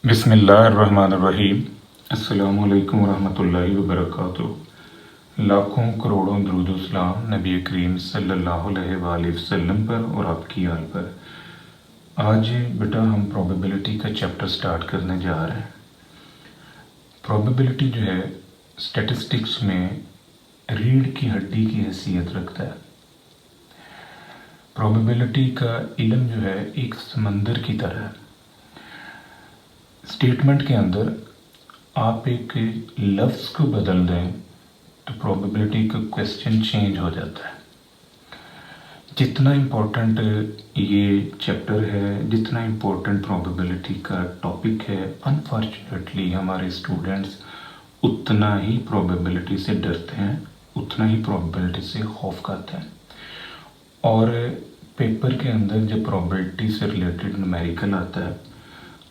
बिस्मिल्लाहिर्रहमानिर्रहीम। अस्सलामुअलैकुम वरहमतुल्लाहि वबरकातुहू। लाखों करोड़ों दुरूद सलाम नबी करीम सल्लल्लाहु अलैहि वसल्लम पर और आपकी आल पर। आज बेटा हम प्रोबेबिलिटी का चैप्टर स्टार्ट करने जा रहे हैं। प्रोबेबिलिटी जो है स्टैटिस्टिक्स में रीढ़ की हड्डी की हैसियत रखता है। प्रोबेबिलिटी का इल्म जो है एक समंदर की तरह है। स्टेटमेंट के अंदर आप एक लफ्ज़ को बदल दें तो प्रोबेबिलिटी का क्वेश्चन चेंज हो जाता है। जितना इम्पोर्टेंट ये चैप्टर है, जितना इम्पोर्टेंट प्रोबेबिलिटी का टॉपिक है, अनफॉर्चुनेटली हमारे स्टूडेंट्स उतना ही प्रोबेबिलिटी से डरते हैं, उतना ही प्रोबेबिलिटी से खौफ खाते हैं। और पेपर के अंदर जब प्रोबेबिलिटी से रिलेटेड न्यूमेरिकल आता है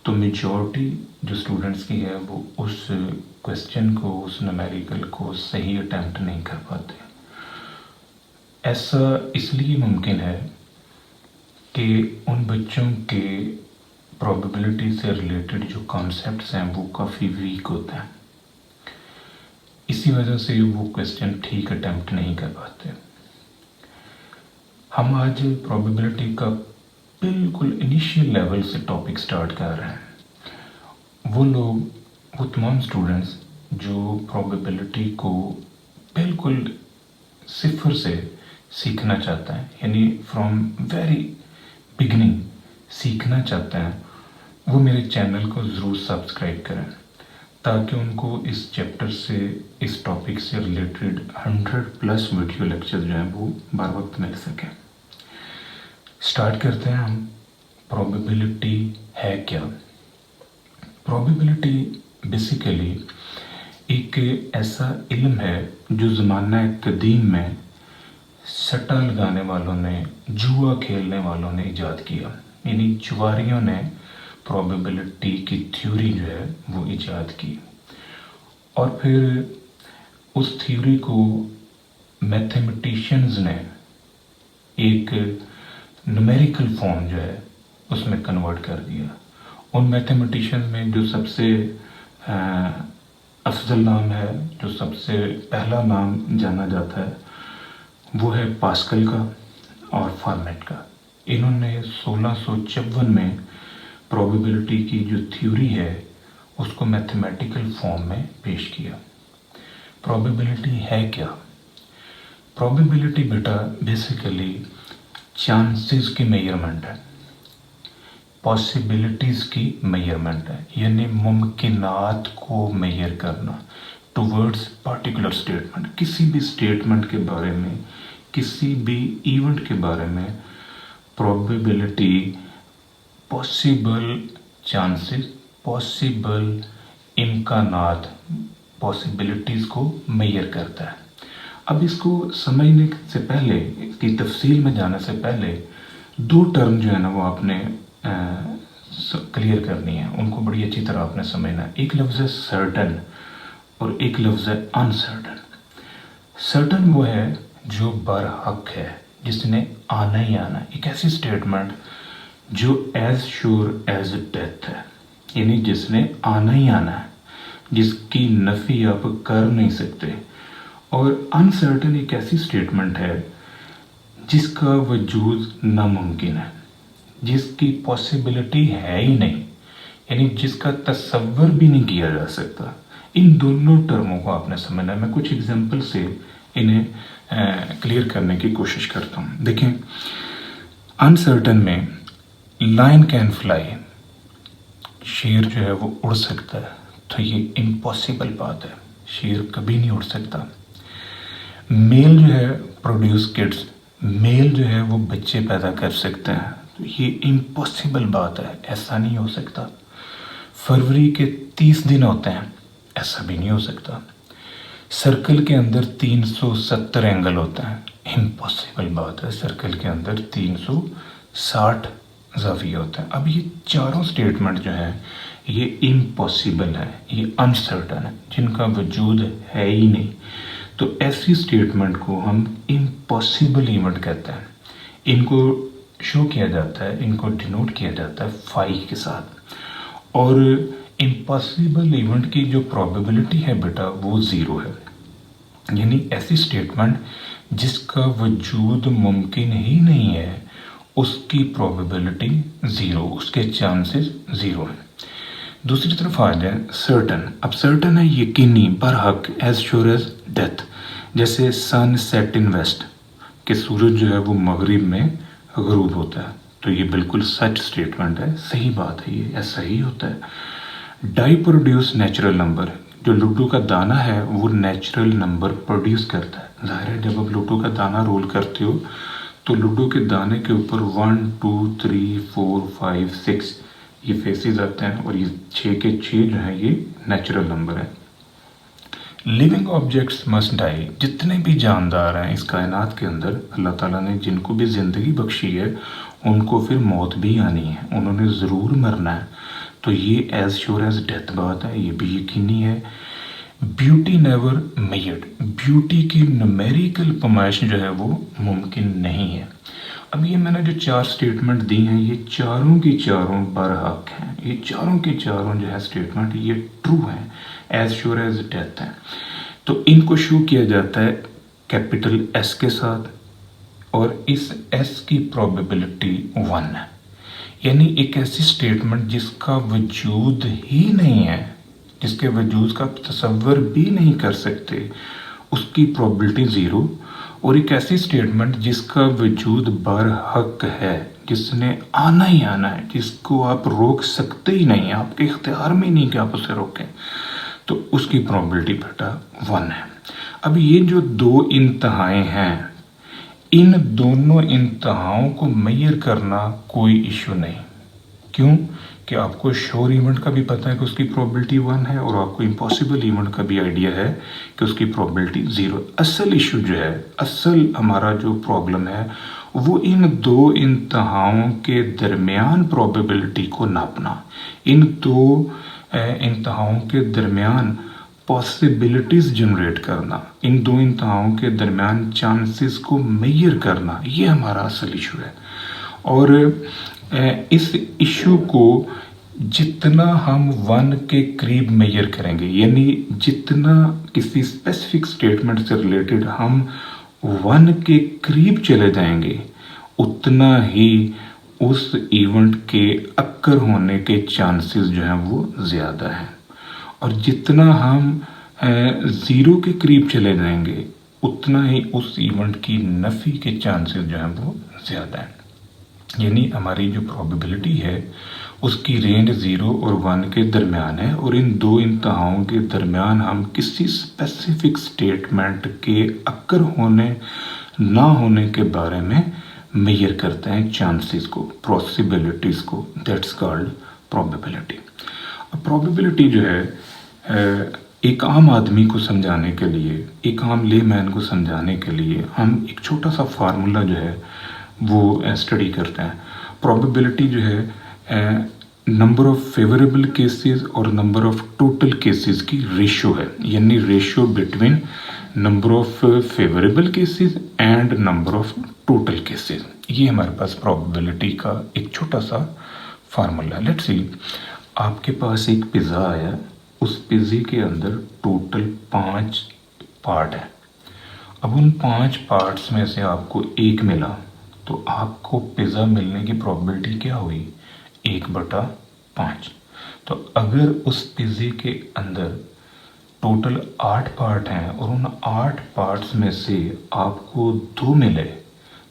तो मेजॉरिटी जो स्टूडेंट्स की है वो उस क्वेश्चन को, उस न्यूमेरिकल को सही अटैम्प्ट नहीं कर पाते। ऐसा इसलिए मुमकिन है कि उन बच्चों के प्रोबेबिलिटी से रिलेटेड जो कॉन्सेप्ट्स हैं वो काफ़ी वीक होते हैं। इसी वजह से वो क्वेश्चन ठीक अटैम्प्ट नहीं कर पाते। हम आज प्रोबेबिलिटी का बिल्कुल इनिशियल लेवल से टॉपिक स्टार्ट कर रहे हैं। वो तमाम स्टूडेंट्स जो प्रोबेबिलिटी को बिल्कुल सिफर से सीखना चाहते हैं, यानी फ्रॉम वेरी बिगिनिंग सीखना चाहते हैं, वो मेरे चैनल को ज़रूर सब्सक्राइब करें ताकि उनको इस चैप्टर से, इस टॉपिक से रिलेटेड 100+ वीडियो लेक्चर जो हैं वो बार वक्त मिल सकें। स्टार्ट करते हैं हम। प्रोबेबिलिटी है क्या? प्रोबेबिलिटी बेसिकली एक ऐसा इल्म है जो ज़माना कदीम में सट्टा लगाने वालों ने, जुआ खेलने वालों ने इजाद किया। यानी जुआरियों ने प्रोबेबिलिटी की थ्योरी जो है वो इजाद की और फिर उस थ्योरी को मैथमेटिशियंस ने एक न्यूमेरिकल फॉर्म जो है उसमें कन्वर्ट कर दिया। उन मैथमेटिशियंस में जो सबसे अफजल नाम है, जो सबसे पहला नाम जाना जाता है, वो है पास्कल का और फर्मेट का। इन्होंने 1654 में प्रोबेबिलिटी की जो थ्योरी है उसको मैथमेटिकल फॉर्म में पेश किया। प्रोबेबिलिटी है क्या? प्रोबेबिलिटी बेटा बेसिकली चांसेस की मेजरमेंट है, पॉसिबिलिटीज़ की मेजरमेंट है, यानी मुमकिनात को मेजर करना टुवर्ड्स पार्टिकुलर स्टेटमेंट। किसी भी स्टेटमेंट के बारे में, किसी भी इवेंट के बारे में प्रोबेबिलिटी पॉसिबल चांसेस, पॉसिबल इम्कानात, पॉसिबिलिटीज़ को मेजर करता है। अब इसको समझने से पहले, इसकी तफसील में जाने से पहले दो टर्म जो है ना वो आपने क्लियर करनी है, उनको बड़ी अच्छी तरह आपने समझना है। एक लफ्ज़ है सर्टन और एक लफ्ज़ है अनसर्टन। सर्टन वो है जो बरहक है, जिसने आना ही आना है। एक ऐसी स्टेटमेंट जो एज श्योर एज डेथ है, यानी जिसने आना ही आना है, जिसकी नफ़ी आप कर नहीं सकते। और अनसर्टन एक ऐसी स्टेटमेंट है जिसका वजूद नामुमकिन है, जिसकी पॉसिबिलिटी है ही नहीं, यानी जिसका तसव्वुर भी नहीं किया जा सकता। इन दोनों टर्मों को आपने समझना है। मैं कुछ एग्जांपल से इन्हें क्लियर करने की कोशिश करता हूँ। देखें, अनसर्टन में लायन कैन फ्लाई, शेर जो है वो उड़ सकता है, तो ये इम्पॉसिबल बात है, शेर कभी नहीं उड़ सकता। मेल जो है प्रोड्यूस किड्स, मेल जो है वो बच्चे पैदा कर सकते हैं, तो ये इम्पॉसिबल बात है, ऐसा नहीं हो सकता। फरवरी के 30 दिन होते हैं, ऐसा भी नहीं हो सकता। सर्कल के अंदर 370 एंगल होते हैं, इम्पॉसिबल बात है, सर्कल के अंदर 360 ज़ाविये होते हैं। अब ये चारों स्टेटमेंट जो हैं ये इम्पॉसिबल है, ये अनसर्टन है, जिनका वजूद है ही नहीं। तो ऐसी स्टेटमेंट को हम इम्पॉसिबल इवेंट कहते हैं। इनको शो किया जाता है, इनको डिनोट किया जाता है फाई के साथ। और इम्पॉसिबल इवेंट की जो प्रोबेबिलिटी है बेटा वो ज़ीरो है, यानी ऐसी स्टेटमेंट जिसका वजूद मुमकिन ही नहीं है उसकी प्रोबेबिलिटी ज़ीरो, उसके चांसेस ज़ीरो हैं। दूसरी तरफ आ जाए सर्टन। अब सर्टन है यकीनी, बरहक, एज श्योर एज डेथ। जैसे सन सेट इन वेस्ट, कि सूरज जो है वो मगरिब में गरूब होता है, तो ये बिल्कुल सच स्टेटमेंट है, सही बात है, ये ऐसा ही होता है। डाई प्रोड्यूस नेचुरल नंबर, जो लड्डू का दाना है वो नेचुरल नंबर प्रोड्यूस करता है। जाहिर है जब आप लड्डू का दाना रोल करते हो तो लड्डू के दाने के ऊपर 1 2 3 4 5 6 ये फेसेस आते हैं और ये 6 के 6 जो है ये नेचुरल नंबर है। लिविंग ऑब्जेक्ट्स मस्ट डाई, जितने भी जानदार हैं इस कायनात के अंदर अल्लाह ताला ने जिनको भी ज़िंदगी बख्शी है उनको फिर मौत भी आनी है, उन्होंने ज़रूर मरना है, तो ये एज श्योर एज डेथ बात है, ये भी यकीनी है। ब्यूटी नेवर मेयर्ड, ब्यूटी की न्यूमेरिकल पैमाइश जो है वो मुमकिन नहीं है। अब ये मैंने जो 4 स्टेटमेंट दी हैं ये चारों की चारों बरहक हैं, ये चारों की चारों जो है स्टेटमेंट ये ट्रू हैं, एज श्योर एज डेथ हैं। तो इनको शो किया जाता है कैपिटल एस के साथ और इस एस की प्रोबेबिलिटी 1 है, यानी एक ऐसी स्टेटमेंट जिसका वजूद ही नहीं है, जिसके वजूद का तसव्वुर भी नहीं कर सकते, उसकी प्रोबेबिलिटी 0। और एक ऐसी स्टेटमेंट जिसका वजूद बरहक है, जिसने आना ही आना है, जिसको आप रोक सकते ही नहीं, आपके इख्तियार में नहीं कि आप उसे रोकें, तो उसकी प्रोबेबिलिटी बेटा 1 है। अब ये जो 2 इंतहाएं हैं, इन दोनों इंतहाओं को मेजर करना कोई इशू नहीं। क्यों? कि आपको श्योर इवेंट का भी पता है कि उसकी प्रोबेबिलिटी 1 है और आपको इम्पॉसिबल इवेंट का भी आइडिया है कि उसकी प्रोबेबिलिटी 0। असल इशू जो है, असल हमारा जो प्रॉब्लम है वो इन 2 इंतहाओं के दरमियान प्रोबेबिलिटी को नापना, इन 2 इंतहाओं के दरमियान पॉसिबिलिटीज़ जनरेट करना, इन 2 इंतहाओं के दरमियान चांसेस को मेजर करना, ये हमारा असल इशू है। और इस इशू को जितना हम 1 के करीब मेजर करेंगे, यानी जितना किसी स्पेसिफिक स्टेटमेंट से रिलेटेड हम 1 के करीब चले जाएंगे, उतना ही उस इवेंट के अक्कर होने के चांसेस जो हैं वो ज़्यादा हैं। और जितना हम 0 के करीब चले जाएंगे उतना ही उस इवेंट की नफ़ी के चांसेस जो हैं वो ज़्यादा हैं। यानी हमारी जो प्रोबेबिलिटी है उसकी रेंज 0 और 1 के दरमियान है, और इन 2 इंतहाओं के दरमियान हम किसी स्पेसिफिक स्टेटमेंट के अक्कर होने ना होने के बारे में मेजर करते हैं चांसेस को, पॉसिबिलिटीज़ को, दैट्स कॉल्ड प्रोबेबिलिटी। अब प्रोबेबिलिटी जो है एक आम आदमी को समझाने के लिए, एक आम लेमैन को समझाने के लिए हम एक छोटा सा फार्मूला जो है वो स्टडी करते हैं। प्रोबेबिलिटी जो है नंबर ऑफ फेवरेबल केसेस और नंबर ऑफ टोटल केसेस की रेशो है, यानी ratio between number of favourable cases and number of total cases. ये हमारे पास प्रोबेबिलिटी का एक छोटा सा फार्मूला है। लेट्स सी, आपके पास एक पिज़्ज़ा आया, उस पिज़्ज़े के अंदर टोटल 5 पार्ट है। अब उन 5 पार्ट्स में से आपको एक मिला, तो आपको पिज़्ज़ा मिलने की प्रोबेबिलिटी क्या हुई? 1/5। तो अगर उस पिज़्ज़े के अंदर टोटल 8 पार्ट हैं और उन 8 पार्ट्स में से आपको 2 मिले,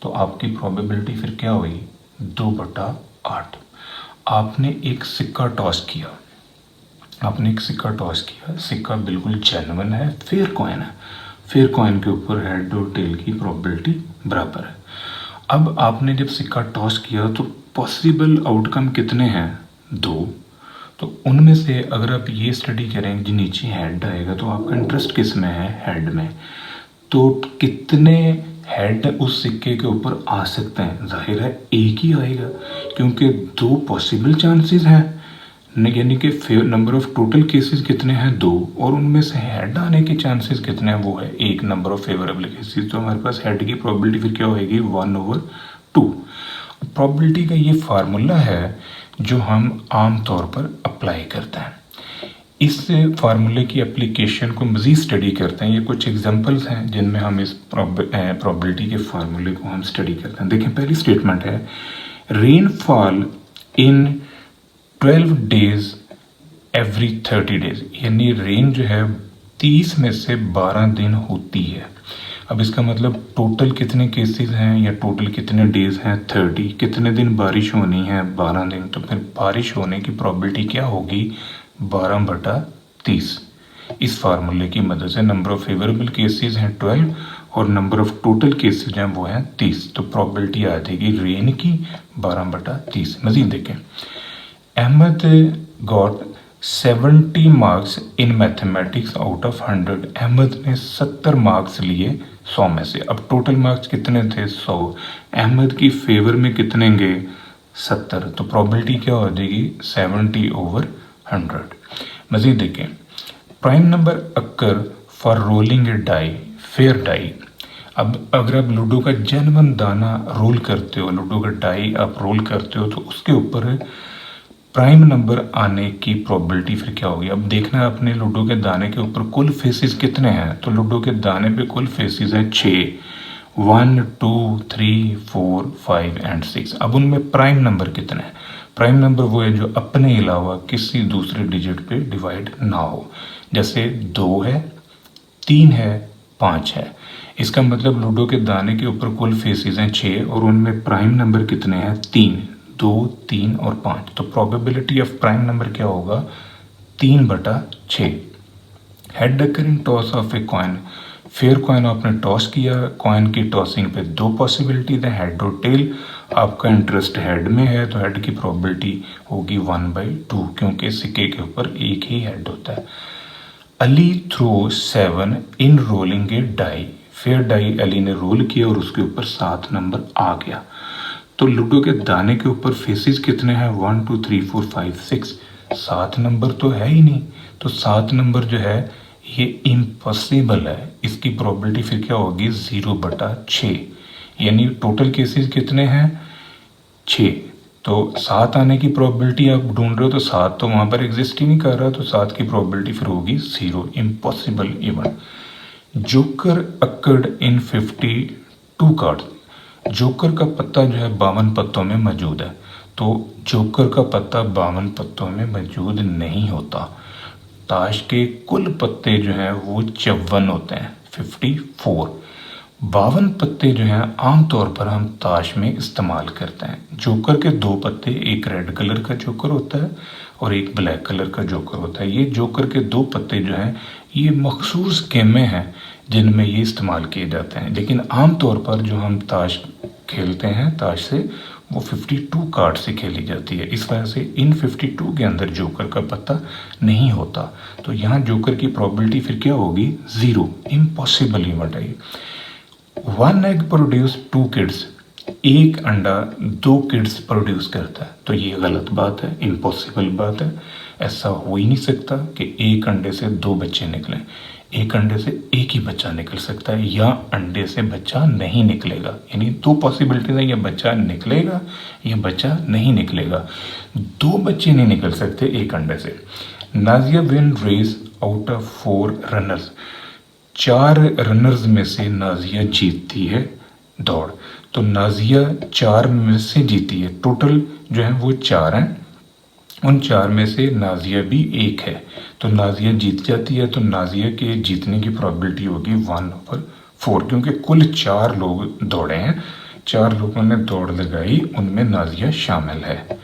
तो आपकी प्रोबेबिलिटी फिर क्या हुई? 2/8। आपने एक सिक्का टॉस किया, आपने एक सिक्का टॉस किया, सिक्का बिल्कुल जेन्युइन है, फेयर कॉइन है, फेयर कॉइन के ऊपर हेड और टेल की प्रोबेबिलिटी बराबर है। अब आपने जब सिक्का टॉस किया तो पॉसिबल आउटकम कितने हैं? 2। तो उनमें से अगर आप ये स्टडी करें जो नीचे हेड आएगा तो आपका इंटरेस्ट किस में है? हेड में। तो कितने हेड उस सिक्के के ऊपर आ सकते हैं? जाहिर है एक ही आएगा, क्योंकि 2 पॉसिबल चांसेस हैं, यानी कि नंबर ऑफ टोटल केसेस कितने हैं? 2, और उनमें से हेड आने के चांसेस कितने हैं? वो है 1 नंबर ऑफ फेवरेबल केसेस। तो हमारे पास हेड की प्रोबेबिलिटी फिर क्या होगी? 1/2। प्रोबेबिलिटी का ये फार्मूला है जो हम आम तौर पर अप्लाई करते हैं। इस फार्मूले की एप्लीकेशन को मज़ीद स्टडी करते हैं। ये कुछ एग्जांपल्स हैं जिनमें हम इस प्रोबेबिलिटी के फार्मूले को हम स्टडी करते हैं। देखें, पहली स्टेटमेंट है rainfall in 12 days every 30 days, यानी रेन जो है 30 में से 12 दिन होती है। अब इसका मतलब टोटल कितने केसेस हैं या टोटल कितने डेज हैं 30, कितने दिन बारिश होनी है 12 दिन, तो फिर बारिश होने की प्रोबेबिलिटी क्या होगी 12/30। इस फार्मूले की मदद से नंबर ऑफ फेवरेबल केसेस हैं 12 और नंबर ऑफ टोटल केसेस हैं वो हैं 30, तो प्रोबेबिलिटी आ जाएगी रेन की 12/30। मजीद देखें, Ahmad got 70 marks in mathematics out of 100। Ahmad ने 70 मार्क्स लिए 100 में से। अब टोटल मार्क्स कितने थे 100, अहमद की फेवर में कितने गए 70, तो प्रोबेबिलिटी क्या हो जाएगी 70/100। मजीद देखें, prime number occur for rolling a die, fair die. अब अगर आप लूडो का जेन्युइन दाना रोल करते हो, लूडो का डाई आप रोल करते हो, तो उसके ऊपर प्राइम नंबर आने की प्रोबेबिलिटी फिर क्या होगी। अब देखना है अपने लूडो के दाने के ऊपर कुल फेसेस कितने हैं, तो लूडो के दाने पे कुल फेसेस हैं 6, 1 2 3 4 5 एंड 6। अब उनमें प्राइम नंबर कितने हैं, प्राइम नंबर वो है जो अपने अलावा किसी दूसरे डिजिट पे डिवाइड ना हो, जैसे 2 है, 3 है, 5 है। इसका मतलब लूडो के दाने के ऊपर कुल फेसेस हैं 6 और उनमें प्राइम नंबर कितने हैं 3, 2 3 और 5, तो प्रोबेबिलिटी ऑफ प्राइम नंबर क्या होगा 3/6। Head occur in toss of a coin, fair coin आपने टॉस किया, कॉइन की टॉसिंग पे 2 पॉसिबिलिटीज है, हेड और टेल। आपका इंटरेस्ट हेड में है तो हेड की प्रोबेबिलिटी होगी 1/2, क्योंकि सिक्के के ऊपर एक ही हेड होता है। Ali throw 7 in rolling a die, fair die Ali ने रोल किया और उसके ऊपर 7 नंबर आ गया। तो लूडो के दाने के ऊपर फेसेस कितने हैं 1 2 3 4 5 6, 7 नंबर तो है ही नहीं, तो 7 नंबर जो है ये इम्पॉसिबल है। इसकी प्रोबेबिलिटी फिर क्या होगी 0/6, यानी टोटल केसेस कितने हैं 6, तो 7 आने की प्रोबेबिलिटी आप ढूंढ रहे हो, तो 7 तो वहाँ पर एग्जिस्ट ही नहीं कर रहा, तो 7 की प्रोबेबिलिटी फिर होगी 0, impossible even. Joker occurred in 52 cards, joker का पत्ता जो है 52 पत्तों में मौजूद है, तो जोकर का पत्ता 52 पत्तों में मौजूद नहीं होता। ताश के कुल पत्ते जो हैं वो 54 होते हैं 54। 52 पत्ते जो हैं आमतौर पर हम ताश में इस्तेमाल करते हैं। जोकर के 2 पत्ते, एक रेड कलर का जोकर होता है और एक ब्लैक कलर का जोकर होता है। ये जोकर के 2 पत्ते जो हैं ये मखसूस गेमें हैं जिनमें ये इस्तेमाल किए जाते हैं, लेकिन आमतौर पर जो हम ताश खेलते हैं ताश से वो 52 कार्ड से खेली जाती है। इस वजह से इन 52 के अंदर जोकर का पत्ता नहीं होता, तो यहाँ जोकर की प्रोबेबिलिटी फिर क्या होगी 0, इम्पॉसिबल इवेंट है। 1 एग प्रोड्यूस 2 किड्स, एक अंडा 2 किड्स प्रोड्यूस करता है, तो ये गलत बात है, इम्पॉसिबल बात है। ऐसा हो ही नहीं सकता कि एक अंडे से 2 बच्चे निकलें। एक अंडे से एक ही बच्चा निकल सकता है या अंडे से बच्चा नहीं निकलेगा, यानी 2 पॉसिबिलिटीज है, या बच्चा निकलेगा या बच्चा नहीं निकलेगा। 2 बच्चे नहीं निकल सकते एक अंडे से। Nazia win race out of 4 runners, 4 runners में से नाजिया जीतती है दौड़, तो नाजिया 4 में से जीती है, टोटल जो है वो 4 हैं, उन 4 में से नाजिया भी एक है, तो नाजिया जीत जाती है, तो नाजिया के जीतने की प्रोबेबिलिटी होगी 1/4, क्योंकि कुल 4 लोग दौड़े हैं, 4 लोगों ने दौड़ लगाई, उनमें नाजिया शामिल है,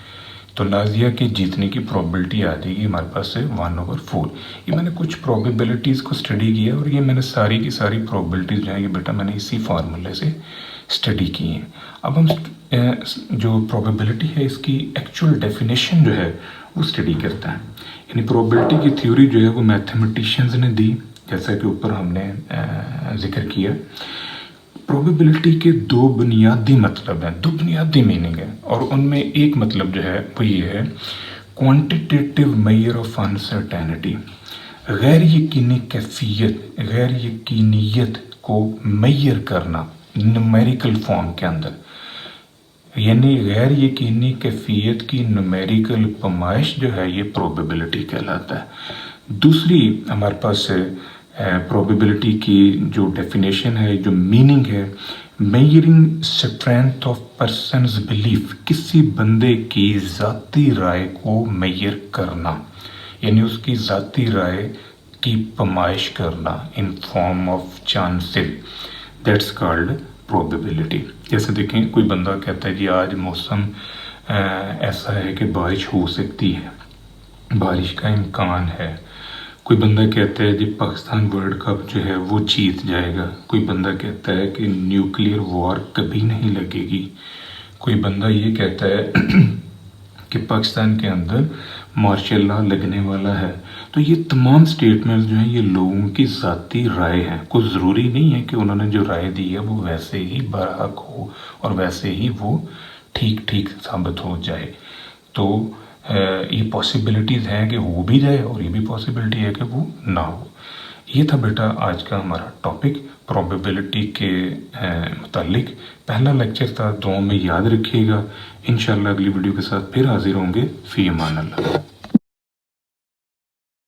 तो नाजिया के जीतने की प्रोबेबिलिटी आ जाएगी हमारे पास से 1/4। ये मैंने कुछ प्रोबेबिलिटीज़ को स्टडी किया और ये मैंने सारी की सारी प्रोबेबिलिटीज़ जो है ये बेटा मैंने इसी फार्मूले से स्टडी की हैं। अब हम जो प्रोबेबिलिटी है इसकी एक्चुअल डेफिनेशन जो है वो स्टडी करता है। यानी प्रोबेबिलिटी की थ्योरी जो है वो मैथमेटिशियंस ने दी, जैसा कि ऊपर हमने जिक्र किया। प्रोबेबिलिटी के 2 बुनियादी मतलब हैं, 2 बुनियादी मीनिंग है, और उनमें एक मतलब जो है वो ये है क्वांटिटेटिव मेजर ऑफ अनसर्टेनिटी, गैर यकीनी कैफियत, गैर यकीनियत को मेजर करना न्यूमेरिकल फॉर्म के अंदर, यानी गैर यकीनी कैफियत की न्यूमेरिकल पैमाइश जो है ये प्रोबेबिलिटी कहलाता है। दूसरी हमारे पास प्रोबेबिलिटी की जो डेफिनेशन है, जो मीनिंग है, measuring strength of persons belief, किसी बंदे की ज़ाती राय को मेजर करना, यानी उसकी ज़ाती राय की पमाइश करना in form of chances, that's called probability. जैसे देखें, कोई बंदा कहता है जी आज मौसम ऐसा है कि बारिश हो सकती है, बारिश का इम्कान है। कोई बंदा कहता है जी पाकिस्तान वर्ल्ड कप जो है वो जीत जाएगा। कोई बंदा कहता है कि न्यूक्लियर वॉर कभी नहीं लगेगी। कोई बंदा ये कहता है कि पाकिस्तान के अंदर मार्शल लॉ लगने वाला है। तो ये तमाम स्टेटमेंट्स जो हैं ये लोगों की ज़ाती राय हैं। कोई ज़रूरी नहीं है कि उन्होंने जो राय दी है वो वैसे ही बरहक हो और वैसे ही वो ठीक साबित हो जाए। तो ये पॉसिबिलिटीज़ हैं कि हो भी जाए और ये भी पॉसिबिलिटी है कि वो ना हो। ये था बेटा आज का हमारा टॉपिक प्रोबेबिलिटी के मुतालिक। पहला लेक्चर था, दुआ में याद रखिएगा। इंशाल्लाह अगली वीडियो के साथ फिर हाजिर होंगे। फ़ी अमान अल्लाह।